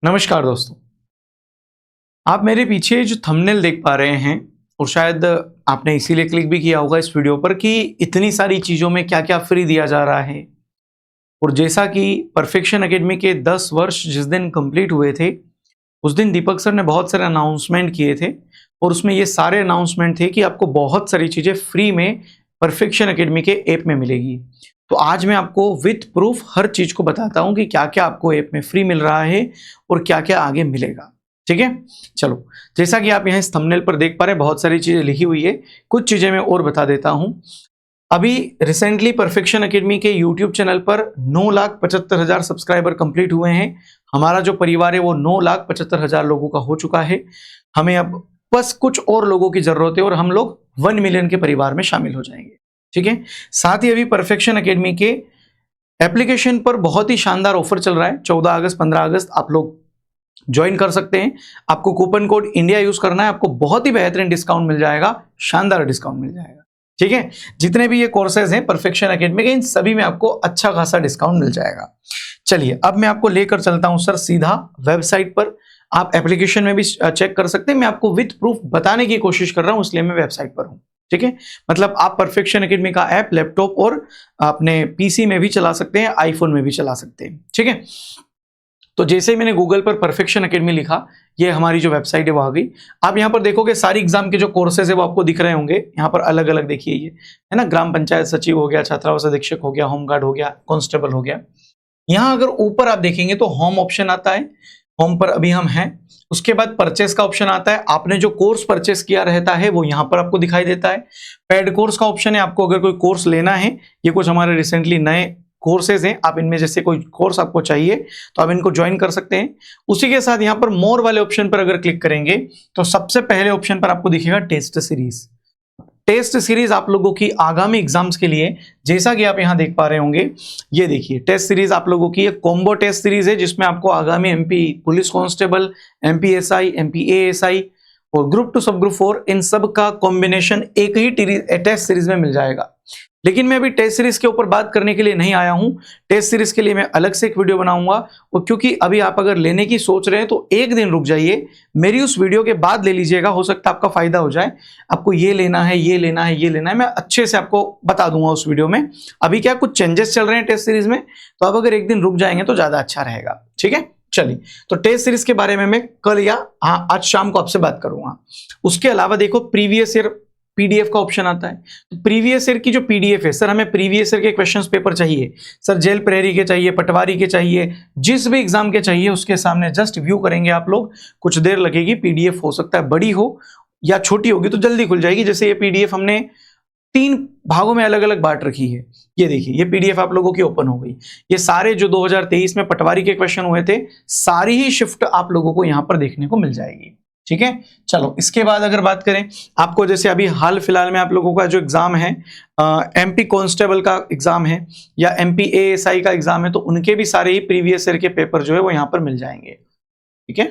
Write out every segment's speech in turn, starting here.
नमस्कार दोस्तों, आप मेरे पीछे जो थंबनेल देख पा रहे हैं और शायद आपने इसीलिए क्लिक भी किया होगा इस वीडियो पर कि इतनी सारी चीज़ों में क्या-क्या फ्री दिया जा रहा है। और जैसा कि परफेक्शन एकेडमी के 10 वर्ष जिस दिन कंप्लीट हुए थे, उस दिन दीपक सर ने बहुत सारे अनाउंसमेंट किए थे और उसमें ये सारे अनाउंसमेंट थे कि आपको बहुत सारी चीज़ें फ्री में परफेक्शन एकेडमी के ऐप में मिलेगी। तो आज मैं आपको विथ प्रूफ हर चीज़ को बताता हूँ कि क्या-क्या आपको ऐप में फ्री मिल रहा है और क्या-क्या आगे मिलेगा। ठीक है? चलो, जैसा कि आप यहाँ इस थंबनेल पर देख पा रहे हैं, बहुत सारी चीज़ें लिखी हुई है। कुछ चीज़ें मैं और बता देता हूँ। अभी रिसेंटली परफेक्शन एकेडमी के यूट्यूब चैनल पर 9,75,000 सब्सक्राइबर कंप्लीट हुए हैं। हमारा जो परिवार है वो 9,75,000 लोगों का हो चुका है। हमें अब बस कुछ और लोगों की जरूरत है और हम लोग 1 मिलियन के परिवार में शामिल हो जाएंगे। ठीक है? साथ ही अभी परफेक्शन एकेडमी के एप्लीकेशन पर बहुत ही शानदार ऑफर चल रहा है। 14 अगस्त 15 अगस्त आप लोग ज्वाइन कर सकते हैं। आपको कूपन कोड इंडिया यूज करना है, आपको बहुत ही बेहतरीन डिस्काउंट मिल जाएगा, शानदार डिस्काउंट मिल जाएगा। ठीक है? जितने भी ये कोर्सेज हैं परफेक्शन एकेडमी के, इन सभी में आपको अच्छा खासा डिस्काउंट मिल जाएगा। चलिए, अब मैं आपको लेकर चलता हूं सर सीधा वेबसाइट पर। आप एप्लीकेशन में भी चेक कर सकते हैं। मैं आपको विथ प्रूफ बताने की कोशिश कर रहा हूं, इसलिए मैं वेबसाइट पर हूं। ठीक है? मतलब आप परफेक्शन एकेडमी का ऐप लैपटॉप और अपने पीसी में भी चला सकते हैं, आईफोन में भी चला सकते हैं। ठीक है? तो जैसे ही मैंने गूगल पर परफेक्शन एकेडमी लिखा, ये हमारी जो वेबसाइट है वो आ गई। आप यहाँ पर देखोगे सारी एग्जाम के जो कोर्सेज है वो आपको दिख रहे होंगे। यहाँ पर अलग अलग देखिए, ये है ना, ग्राम पंचायत सचिव हो गया, छात्रावास अधीक्षक हो गया, होमगार्ड हो गया, कांस्टेबल हो गया। यहाँ अगर ऊपर आप देखेंगे तो होम ऑप्शन आता है, होम पर अभी हम हैं। उसके बाद परचेस का ऑप्शन आता है। आपने जो कोर्स परचेस किया रहता है वो यहाँ पर आपको दिखाई देता है। पेड कोर्स का ऑप्शन है, आपको अगर कोई कोर्स लेना है, ये कुछ हमारे रिसेंटली नए कोर्सेज हैं, आप इनमें जैसे कोई कोर्स आपको चाहिए तो आप इनको ज्वाइन कर सकते हैं। उसी के साथ यहाँ पर मोर वाले ऑप्शन पर अगर क्लिक करेंगे तो सबसे पहले ऑप्शन पर आपको दिखेगा टेस्ट सीरीज। टेस्ट सीरीज आप लोगों की आगामी एग्जाम्स के लिए, जैसा कि आप यहां देख पा रहे होंगे, ये देखिए टेस्ट सीरीज आप लोगों की एक कॉम्बो टेस्ट सीरीज है जिसमें आपको आगामी MP police constable, MP SI, MP ASI और ग्रुप 2 सब ग्रुप 4 इन सब का कॉम्बिनेशन एक ही टेस्ट सीरीज में मिल जाएगा। लेकिन मैं अभी टेस्ट सीरीज के ऊपर बात करने के लिए नहीं आया हूं। टेस्ट सीरीज के लिए मैं अलग से एक वीडियो बनाऊंगा। और क्योंकि अभी आप अगर लेने की सोच रहे हैं तो एक दिन रुक जाइए, मेरी उस वीडियो के बाद ले लीजिएगा, हो सकता है आपका फायदा हो जाए। आपको ये लेना है, ये लेना है, ये लेना है, मैं अच्छे से आपको बता दूंगा उस वीडियो में। अभी क्या कुछ चेंजेस चल रहे हैं टेस्ट सीरीज में, तो आप अगर एक दिन रुक जाएंगे तो ज्यादा अच्छा रहेगा। ठीक है? चलिए, तो टेस्ट सीरीज के बारे में मैं कल या आज शाम को आपसे बात करूंगा। उसके अलावा देखो प्रीवियस ईयर पीडीएफ का ऑप्शन आता है। तो प्रीवियस ईयर की जो पीडीएफ है, सर हमें प्रीवियस ईयर के क्वेश्चंस पेपर चाहिए, सर जेल प्रहरी के चाहिए, पटवारी के चाहिए, जिस भी एग्जाम के चाहिए उसके सामने जस्ट व्यू करेंगे आप लोग, कुछ देर लगेगी। पीडीएफ हो सकता है बड़ी हो या छोटी होगी तो जल्दी खुल जाएगी। जैसे ये पीडीएफ हमने 3 भागों में अलग अलग बांट रखी है। ये देखिए, ये पीडीएफ आप लोगों की ओपन हो गई। ये सारे जो 2023 में पटवारी के क्वेश्चन हुए थे, सारी ही शिफ्ट आप लोगों को यहां पर देखने को मिल जाएगी। ठीक है? चलो, इसके बाद अगर बात करें, आपको जैसे अभी हाल फिलहाल में आप लोगों का जो एग्जाम है, एमपी कांस्टेबल का एग्जाम है या एमपी एएसआई का एग्जाम है, तो उनके भी सारे ही प्रीवियस ईयर के पेपर जो है वो यहां पर मिल जाएंगे। ठीक है?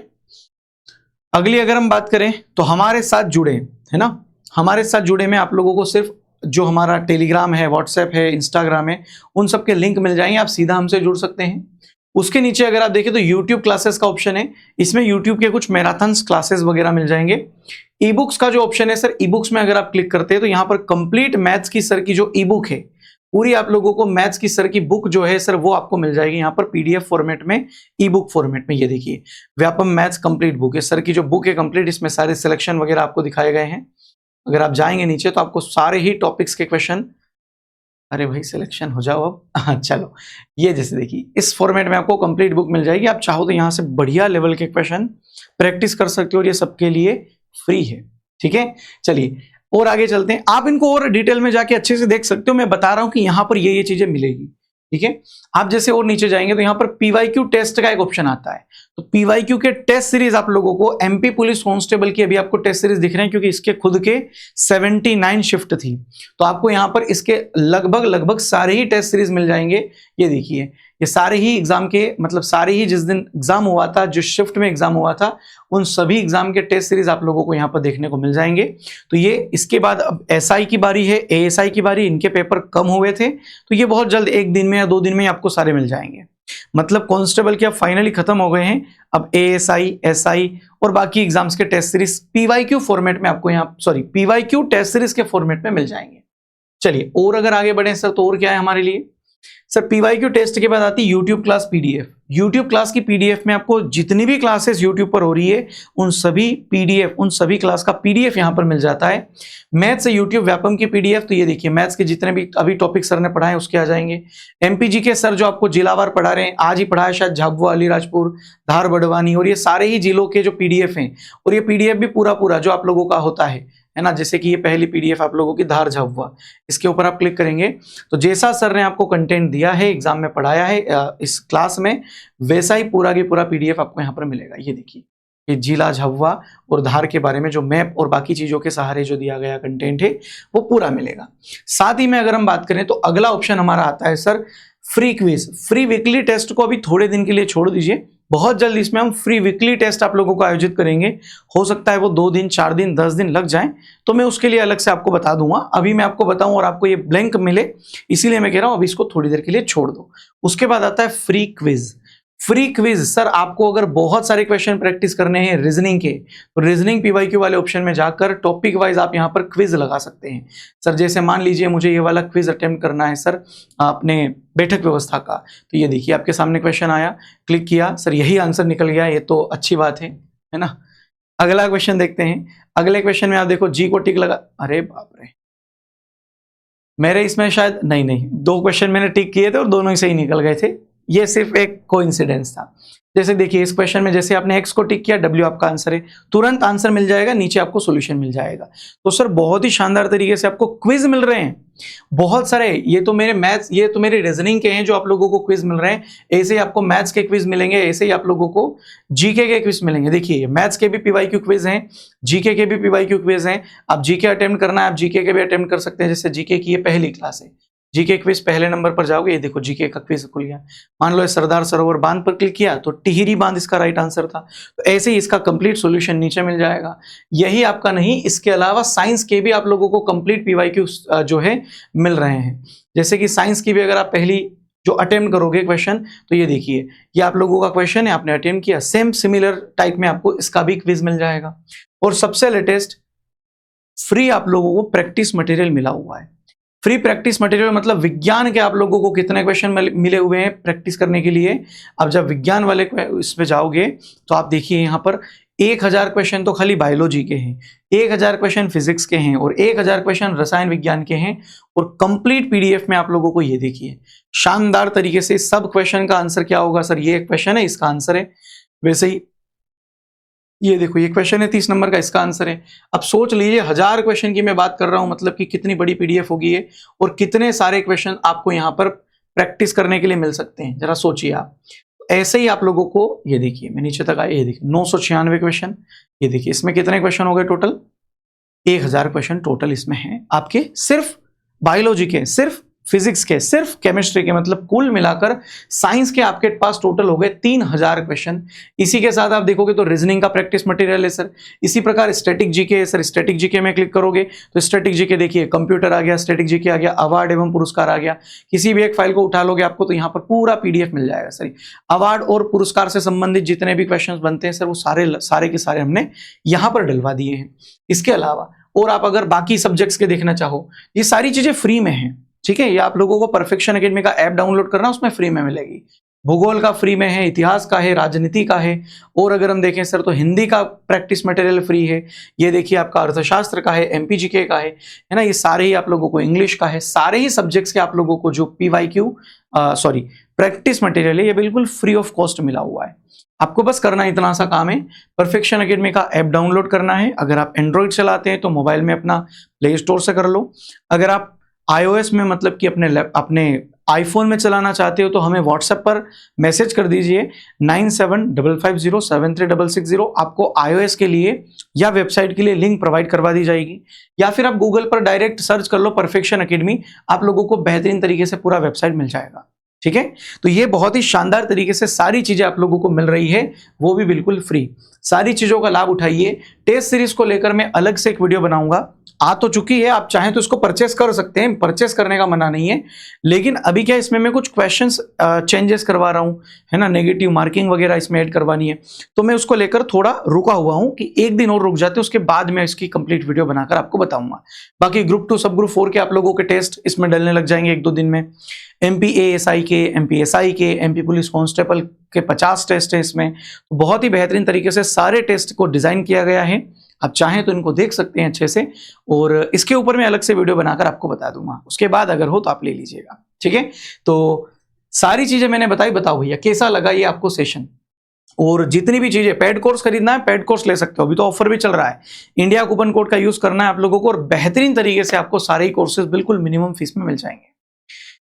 अगली अगर हम बात करें तो हमारे साथ जुड़े, है ना, हमारे साथ जुड़े में आप लोगों को सिर्फ जो हमारा टेलीग्राम है, व्हाट्सएप है, इंस्टाग्राम है, उन सबके लिंक मिल जाएंगे, आप सीधा हमसे जुड़ सकते हैं। उसके नीचे अगर आप देखें तो YouTube क्लासेस का ऑप्शन है, इसमें YouTube के कुछ मैराथन्स क्लासेस वगैरह मिल जाएंगे। ई बुक्स का जो ऑप्शन है सर, ई बुक्स में अगर आप क्लिक करते हैं तो यहाँ पर कंप्लीट मैथ्स की सर की जो ई बुक है, पूरी आप लोगों को मैथ्स की सर की बुक जो है सर वो आपको मिल जाएगी यहाँ पर पीडीएफ फॉर्मेट में, ई बुक फॉर्मेट में। ये देखिए व्यापम मैथ्स कंप्लीट बुक है, सर की जो बुक है कंप्लीट, इसमें सारे सिलेक्शन वगैरह आपको दिखाए गए हैं। अगर आप जाएंगे नीचे तो आपको सारे ही टॉपिक्स के क्वेश्चन, अरे भाई सिलेक्शन हो जाओ अब। चलो, ये जैसे देखिए इस फॉर्मेट में आपको कंप्लीट बुक मिल जाएगी। आप चाहो तो यहाँ से बढ़िया लेवल के क्वेश्चन प्रैक्टिस कर सकते हो और ये सबके लिए फ्री है। ठीक है? चलिए और आगे चलते हैं। आप इनको और डिटेल में जाके अच्छे से देख सकते हो। मैं बता रहा हूं कि यहाँ पर ये चीजें मिलेगी। ठीक है? आप जैसे और नीचे जाएंगे तो यहाँ पर पीवाईक्यू टेस्ट का एक ऑप्शन आता है। तो पीवाईक्यू के टेस्ट सीरीज आप लोगों को एमपी पुलिस कांस्टेबल की अभी आपको टेस्ट सीरीज दिख रहे हैं, क्योंकि इसके खुद के 79 शिफ्ट थी। तो आपको यहाँ पर इसके लगभग सारे ही टेस्ट सीरीज मिल जाएंगे। ये देखिए, ये सारे ही एग्जाम के, मतलब सारे ही जिस दिन एग्जाम हुआ था, जिस शिफ्ट में एग्जाम हुआ था, उन सभी एग्जाम के टेस्ट सीरीज आप लोगों को यहाँ पर देखने को मिल जाएंगे। तो ये इसके बाद अब एसआई की बारी है, एएसआई की बारी, इनके पेपर कम हुए थे तो ये बहुत जल्द 1 दिन में या 2 दिन में आपको सारे मिल जाएंगे। मतलब कांस्टेबल के अब फाइनली खत्म हो गए हैं। अब एएसआई, एसआई और बाकी एग्जाम्स के टेस्ट सीरीज पीवाईक्यू फॉर्मेट में आपको यहाँ पीवाईक्यू टेस्ट सीरीज के फॉर्मेट में मिल जाएंगे। चलिए और अगर आगे बढ़े सर तो और क्या है हमारे लिए सर, पीवाईक्यू टेस्ट के बाद आती है YouTube class PDF. YouTube class की पीडीएफ में आपको जितनी भी क्लासेस यूट्यूब पर हो रही है उन सभी पीडीएफ, उन सभी क्लास का पीडीएफ यहां पर मिल जाता है। मैथ्स से यूट्यूब व्यापम की पीडीएफ, तो ये देखिए मैथ्स के जितने भी अभी टॉपिक सर ने पढ़ाए उसके आ जाएंगे। एमपीजी के सर जो आपको जिलावार पढ़ा रहे हैं, आज ही पढ़ाया शायद झाबुआ, अलीराजपुर, धार, बड़वानी, और ये सारे ही जिलों के जो पीडीएफ हैं, और ये पीडीएफ भी पूरा जो आप लोगों का होता है ना, जैसे कि ये पहली पीडीएफ आप लोगों की धार झाबुआ, इसके ऊपर आप क्लिक करेंगे तो जैसा सर ने आपको कंटेंट दिया है, एग्जाम में पढ़ाया है इस क्लास में, वैसा ही पूरा की पूरा पीडीएफ आपको यहाँ पर मिलेगा। ये देखिए, ये जिला झाबुआ और धार के बारे में जो मैप और बाकी चीजों के सहारे जो दिया गया कंटेंट है वो पूरा मिलेगा। साथ ही में अगर हम बात करें तो अगला ऑप्शन हमारा आता है sir free quiz. Free weekly test को अभी थोड़े दिन के लिए छोड़ दीजिए, बहुत जल्द इसमें हम फ्री वीकली टेस्ट आप लोगों को आयोजित करेंगे। हो सकता है वो 2 दिन, 4 दिन, 10 दिन लग जाएं, तो मैं उसके लिए अलग से आपको बता दूंगा। अभी मैं आपको बताऊं और आपको ये ब्लैंक मिले, इसीलिए मैं कह रहा हूं अभी इसको थोड़ी देर के लिए छोड़ दो। उसके बाद आता है free quiz. Free quiz sir, आपको अगर बहुत सारे क्वेश्चन प्रैक्टिस करने हैं रीजनिंग के, तो रीजनिंग पीवाईक्यू वाले ऑप्शन में जाकर टॉपिक वाइज आप यहाँ पर क्विज लगा सकते हैं। सर जैसे मान लीजिए मुझे ये वाला क्विज अटेम्प्ट करना है सर अपने बैठक व्यवस्था का, तो ये देखिए आपके सामने क्वेश्चन आया, क्लिक किया, सर यही आंसर निकल गया, ये तो अच्छी बात है ना। अगला क्वेश्चन देखते हैं। अगले क्वेश्चन में आप देखो जी को टिक लगा, अरे बाप रे, मेरे इसमें शायद नहीं 2 क्वेश्चन मैंने टिक किए थे और दोनों ही सही निकल गए थे, ये सिर्फ एक कोइंसिडेंस था। जैसे देखिए इस क्वेश्चन में जैसे आपने एक्स को टिक किया, डब्ल्यू आपका आंसर है, तुरंत आंसर मिल जाएगा, नीचे आपको सॉल्यूशन मिल जाएगा। तो सर बहुत ही शानदार तरीके से आपको क्विज मिल रहे हैं बहुत सारे। ये तो मेरे मैथ्स, ये तो मेरे रीजनिंग के हैं जो आप लोगों को क्विज मिल रहे हैं, ऐसे ही आपको मैथ्स के क्विज मिलेंगे, ऐसे ही आप लोगों को जीके के क्विज मिलेंगे। देखिए मैथ्स के भी पीवाईक्यू क्विज हैं, जीके के भी पीवाईक्यू क्विज हैं। आप जीके अटेम्प्ट करना है, आप जीके के भी अटेम्प्ट कर सकते हैं। जैसे जीके की ये पहली क्लास है, जीके क्विज पहले नंबर पर जाओगे, ये देखो जीके का क्विज खुल गया। मान लो सरदार सरोवर बांध पर क्लिक किया तो टिहरी बांध इसका राइट आंसर था, तो ऐसे ही इसका कंप्लीट सॉल्यूशन नीचे मिल जाएगा। यही आपका नहीं, इसके अलावा साइंस के भी आप लोगों को कंप्लीट पीवाईक्यू जो है मिल रहे हैं। जैसे कि साइंस की भी अगर आप पहली जो अटेम्प्ट करोगे क्वेश्चन, तो ये देखिए ये आप लोगों का क्वेश्चन है, आपने अटेम्प्ट किया, सेम सिमिलर टाइप में आपको इसका भी क्विज मिल जाएगा। और सबसे लेटेस्ट फ्री आप लोगों को प्रैक्टिस मटेरियल मिला हुआ है। फ्री प्रैक्टिस मटेरियल मतलब विज्ञान के आप लोगों को कितने क्वेश्चन मिले हुए हैं प्रैक्टिस करने के लिए। अब जब विज्ञान वाले इस पे जाओगे तो आप देखिए यहाँ पर 1000 क्वेश्चन तो खाली बायोलॉजी के हैं, 1000 क्वेश्चन फिजिक्स के हैं और 1000 क्वेश्चन रसायन विज्ञान के हैं। और कंप्लीट पीडीएफ में आप लोगों को ये देखिए शानदार तरीके से सब क्वेश्चन का आंसर क्या होगा। सर ये क्वेश्चन है, इसका आंसर है, वैसे ही ये देखो ये क्वेश्चन है 30 नंबर का, इसका आंसर है। अब सोच लीजिए 1000 क्वेश्चन की मैं बात कर रहा हूं, मतलब कि कितनी बड़ी पीडीएफ होगी ये, और कितने सारे क्वेश्चन आपको यहां पर प्रैक्टिस करने के लिए मिल सकते हैं, जरा सोचिए आप। ऐसे ही आप लोगों को ये देखिए मैं नीचे तक आया, ये देखिए 996 क्वेश्चन, ये देखिए इसमें कितने क्वेश्चन हो गए टोटल, 1000 क्वेश्चन टोटल इसमें है आपके, सिर्फ बायोलॉजी के, सिर्फ फिजिक्स के, सिर्फ केमिस्ट्री के, मतलब कुल मिलाकर साइंस के आपके पास टोटल हो गए 3000 क्वेश्चन। इसी के साथ आप देखोगे तो रीजनिंग का प्रैक्टिस मटेरियल है सर। इसी प्रकार स्टैटिक जीके है सर, स्टैटिक जीके में क्लिक करोगे तो स्टैटिक जीके देखिए कंप्यूटर आ गया, स्टैटिक जीके आ गया, अवार्ड एवं पुरस्कार आ गया। किसी भी एक फाइल को उठा लोगे आपको तो यहाँ पर पूरा पीडीएफ मिल जाएगा सर। अवार्ड और पुरस्कार से संबंधित जितने भी क्वेश्चन बनते हैं सर वो सारे के सारे हमने यहाँ पर डलवा दिए हैं। इसके अलावा और आप अगर बाकी सब्जेक्ट्स के देखना चाहो, ये सारी चीजें फ्री में है, ठीक है। ये आप लोगों को परफेक्शन एकेडमी का ऐप डाउनलोड करना, उसमें फ्री में मिलेगी। भूगोल का फ्री में है, इतिहास का है, राजनीति का है, और अगर हम देखें सर तो हिंदी का प्रैक्टिस मटेरियल फ्री है। ये देखिए आपका अर्थशास्त्र का है, एमपीजीके का है ना, ये सारे ही आप लोगों को, इंग्लिश का है, सारे ही सब्जेक्ट्स के आप लोगों को जो पीवाईक्यू प्रैक्टिस मटेरियल है ये बिल्कुल फ्री ऑफ कॉस्ट मिला हुआ है। आपको बस करना इतना सा काम है, परफेक्शन एकेडमी का ऐप डाउनलोड करना है। अगर आप एंड्रॉइड चलाते हैं तो मोबाइल में अपना प्ले स्टोर से कर लो। अगर आप iOS में मतलब कि अपने आईफोन में चलाना चाहते हो तो हमें व्हाट्सएप पर मैसेज कर दीजिए 9755073660। आपको iOS के लिए या वेबसाइट के लिए लिंक प्रोवाइड करवा दी जाएगी, या फिर आप गूगल पर डायरेक्ट सर्च कर लो परफेक्शन एकेडमी, आप लोगों को बेहतरीन तरीके से पूरा वेबसाइट मिल जाएगा, ठीक है। तो ये बहुत ही शानदार तरीके से सारी चीजें आप लोगों को मिल रही है, वो भी बिल्कुल फ्री। सारी चीजों का लाभ उठाइए। टेस्ट सीरीज को लेकर मैं अलग से एक वीडियो बनाऊंगा, आ तो चुकी है, आप चाहें तो इसको परचेस कर सकते हैं, परचेस करने का मना नहीं है। लेकिन अभी क्या इसमें मैं कुछ क्वेश्चंस चेंजेस करवा रहा हूं, है ना, नेगेटिव मार्किंग वगैरह इसमें ऐड करवानी है, तो मैं उसको लेकर थोड़ा रुका हुआ हूं कि एक दिन और रुक जाते, उसके बाद मैं इसकी कंप्लीट वीडियो बनाकर आपको बताऊंगा। बाकी ग्रुप 2 सब ग्रुप 4 के आप लोगों के टेस्ट इसमें डलने लग जाएंगे 1-2 दिन में। MP ASI के, MP SI के, MP पुलिस कांस्टेबल के 50 टेस्ट है इसमें। बहुत ही बेहतरीन तरीके से सारे टेस्ट को डिजाइन किया गया है, आप चाहें तो इनको देख सकते हैं अच्छे से, और इसके ऊपर मैं अलग से वीडियो बनाकर आपको बता दूंगा, उसके बाद अगर हो तो आप ले लीजिएगा, ठीक है। तो सारी चीजें मैंने बताई, बताओ भैया कैसा लगा ये आपको सेशन। और जितनी भी चीजें, पेड कोर्स खरीदना है पेड कोर्स ले सकते हो, अभी तो ऑफर भी चल रहा है, इंडिया कूपन कोड का यूज करना है आप लोगों को, और बेहतरीन तरीके से आपको सारे ही कोर्सेज बिल्कुल मिनिमम फीस में मिल जाएंगे।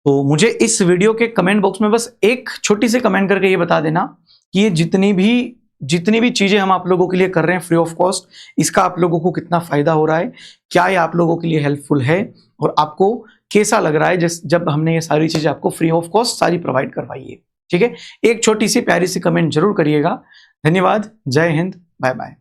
तो मुझे इस वीडियो के कमेंट बॉक्स में बस एक छोटी सी कमेंट करके ये बता देना कि ये जितनी भी चीजें हम आप लोगों के लिए कर रहे हैं फ्री ऑफ कॉस्ट, इसका आप लोगों को कितना फायदा हो रहा है, क्या ये आप लोगों के लिए हेल्पफुल है, और आपको कैसा लग रहा है जब हमने ये सारी चीजें आपको फ्री ऑफ कॉस्ट सारी प्रोवाइड करवाई है, ठीक है। एक छोटी सी प्यारी सी कमेंट जरूर करिएगा। धन्यवाद, जय हिंद, बाय बाय।